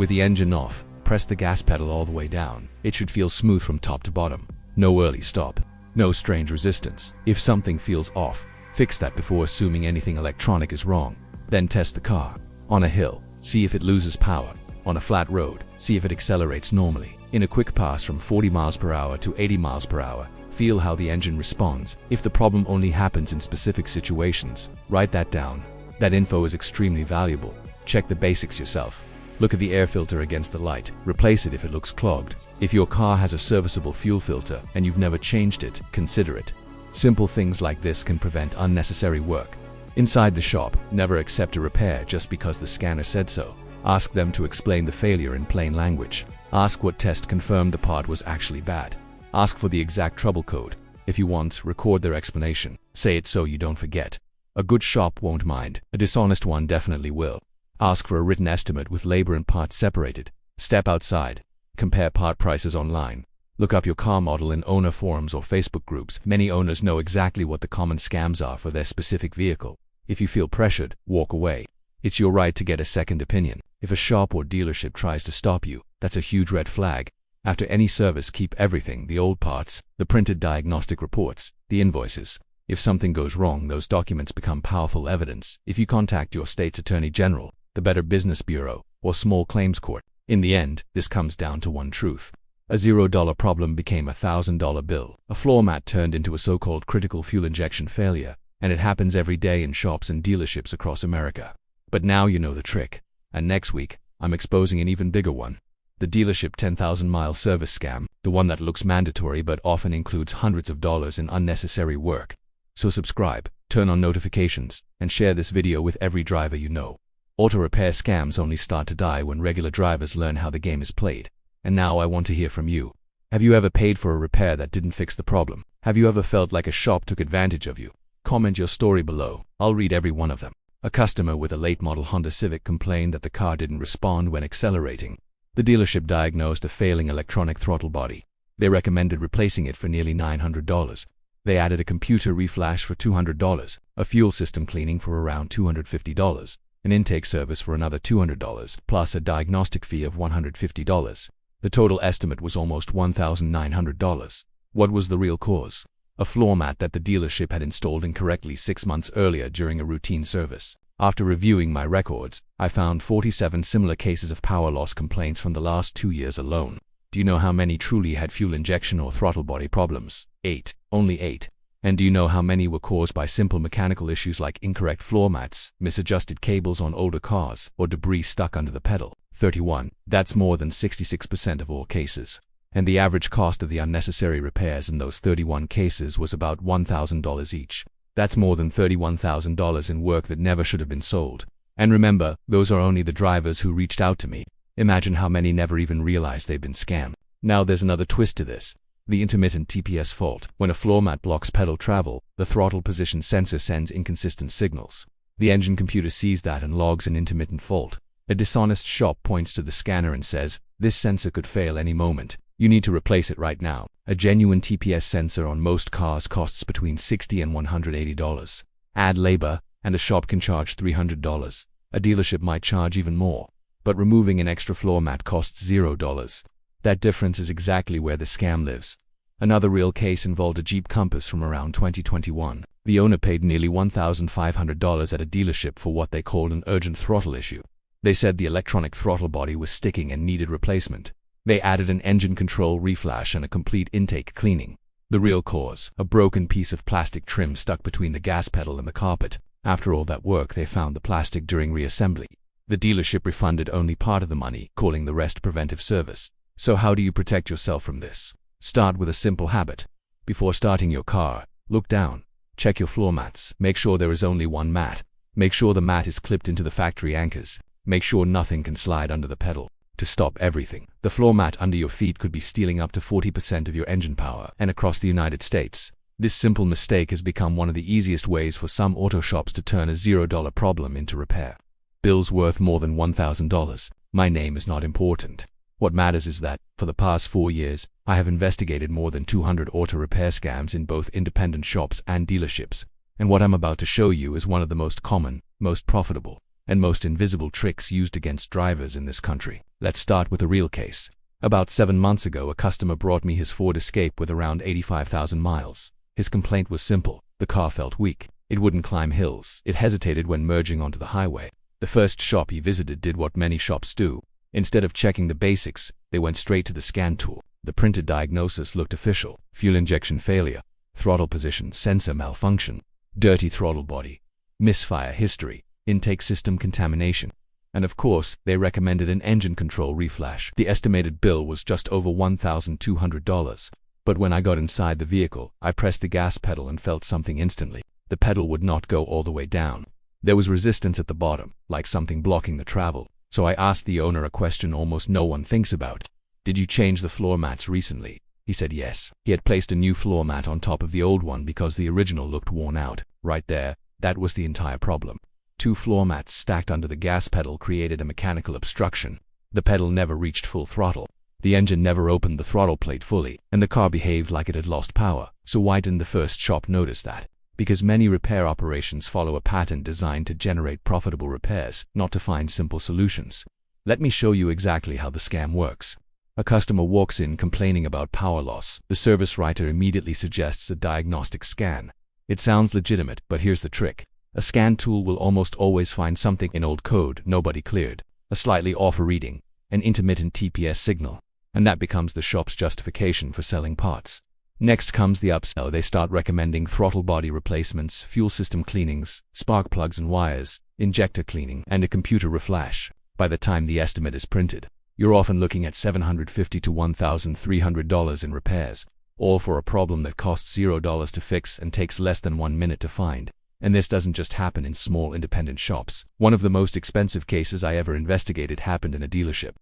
With the engine off, press the gas pedal all the way down. It should feel smooth from top to bottom. No early stop. No strange resistance. If something feels off, fix that before assuming anything electronic is wrong. Then test the car. On a hill, see if it loses power. On a flat road, see if it accelerates normally. In a quick pass from 40 miles per hour to 80 miles per hour, feel how the engine responds. If the problem only happens in specific situations, write that down. That info is extremely valuable. Check the basics yourself. Look at the air filter against the light. Replace it if it looks clogged. If your car has a serviceable fuel filter and you've never changed it, consider it. Simple things like this can prevent unnecessary work. Inside the shop, never accept a repair just because the scanner said so. Ask them to explain the failure in plain language. Ask what test confirmed the part was actually bad. Ask for the exact trouble code. If you want, record their explanation. Say it so you don't forget. A good shop won't mind. A dishonest one definitely will. Ask for a written estimate with labor and parts separated. Step outside. Compare part prices online. Look up your car model in owner forums or Facebook groups. Many owners know exactly what the common scams are for their specific vehicle. If you feel pressured, walk away. It's your right to get a second opinion. If a shop or dealership tries to stop you, that's a huge red flag. After any service, keep everything, the old parts, the printed diagnostic reports, the invoices. If something goes wrong, those documents become powerful evidence. If you contact your state's attorney general, the Better Business Bureau, or small claims court, in the end, this comes down to one truth. A $0 problem became a $1,000 bill. A floor mat turned into a so-called critical fuel injection failure, and it happens every day in shops and dealerships across America. But now you know the trick. And next week, I'm exposing an even bigger one. The dealership 10,000-mile service scam, the one that looks mandatory but often includes hundreds of dollars in unnecessary work. So subscribe, turn on notifications, and share this video with every driver you know. Auto repair scams only start to die when regular drivers learn how the game is played. And now I want to hear from you. Have you ever paid for a repair that didn't fix the problem? Have you ever felt like a shop took advantage of you? Comment your story below. I'll read every one of them. A customer with a late model Honda Civic complained that the car didn't respond when accelerating. The dealership diagnosed a failing electronic throttle body. They recommended replacing it for nearly $900. They added a computer reflash for $200, a fuel system cleaning for around $250, an intake service for another $200, plus a diagnostic fee of $150. The total estimate was almost $1,900. What was the real cause? A floor mat that the dealership had installed incorrectly 6 months earlier during a routine service. After reviewing my records, I found 47 similar cases of power loss complaints from the last 2 years alone. Do you know how many truly had fuel injection or throttle body problems? 8. Only 8. And do you know how many were caused by simple mechanical issues like incorrect floor mats, misadjusted cables on older cars, or debris stuck under the pedal? 31. That's more than 66% of all cases. And the average cost of the unnecessary repairs in those 31 cases was about $1,000 each. That's more than $31,000 in work that never should have been sold. And remember, those are only the drivers who reached out to me. Imagine how many never even realized they've been scammed. Now there's another twist to this. The intermittent TPS fault. When a floor mat blocks pedal travel, the throttle position sensor sends inconsistent signals. The engine computer sees that and logs an intermittent fault. A dishonest shop points to the scanner and says, "This sensor could fail any moment. You need to replace it right now." A genuine TPS sensor on most cars costs between $60 and $180. Add labor, and a shop can charge $300. A dealership might charge even more. But removing an extra floor mat costs $0. That difference is exactly where the scam lives. Another real case involved a Jeep Compass from around 2021. The owner paid nearly $1,500 at a dealership for what they called an urgent throttle issue. They said the electronic throttle body was sticking and needed replacement. They added an engine control reflash and a complete intake cleaning. The real cause, a broken piece of plastic trim stuck between the gas pedal and the carpet. After all that work, they found the plastic during reassembly. The dealership refunded only part of the money, calling the rest preventive service. So how do you protect yourself from this? Start with a simple habit. Before starting your car, look down. Check your floor mats. Make sure there is only one mat. Make sure the mat is clipped into the factory anchors. Make sure nothing can slide under the pedal. To stop everything, the floor mat under your feet could be stealing up to 40% of your engine power. And across the United States, this simple mistake has become one of the easiest ways for some auto shops to turn a $0 problem into repair. Bills worth more than $1,000. My name is not important. What matters is that, for the past 4 years, I have investigated more than 200 auto repair scams in both independent shops and dealerships. And what I'm about to show you is one of the most common, most profitable, and most invisible tricks used against drivers in this country. Let's start with a real case. About 7 months ago, a customer brought me his Ford Escape with around 85,000 miles. His complaint was simple. The car felt weak. It wouldn't climb hills. It hesitated when merging onto the highway. The first shop he visited did what many shops do. Instead of checking the basics, they went straight to the scan tool. The printed diagnosis looked official. Fuel injection failure, throttle position sensor malfunction, dirty throttle body, misfire history, intake system contamination. And of course, they recommended an engine control reflash. The estimated bill was just over $1,200. But when I got inside the vehicle, I pressed the gas pedal and felt something instantly. The pedal would not go all the way down. There was resistance at the bottom, like something blocking the travel. So I asked the owner a question almost no one thinks about. Did you change the floor mats recently? He said yes. He had placed a new floor mat on top of the old one because the original looked worn out. Right there, that was the entire problem. 2 floor mats stacked under the gas pedal created a mechanical obstruction. The pedal never reached full throttle. The engine never opened the throttle plate fully, and the car behaved like it had lost power. So why didn't the first shop notice that? Because many repair operations follow a pattern designed to generate profitable repairs, not to find simple solutions. Let me show you exactly how the scam works. A customer walks in complaining about power loss. The service writer immediately suggests a diagnostic scan. It sounds legitimate, but here's the trick. A scan tool will almost always find something in old code nobody cleared, a slightly off reading, an intermittent TPS signal, and that becomes the shop's justification for selling parts. Next comes the upsell. They start recommending throttle body replacements, fuel system cleanings, spark plugs and wires, injector cleaning, and a computer reflash. By the time the estimate is printed, you're often looking at $750 to $1,300 in repairs, all for a problem that costs $0 to fix and takes less than 1 minute to find. And this doesn't just happen in small independent shops. One of the most expensive cases I ever investigated happened in a dealership.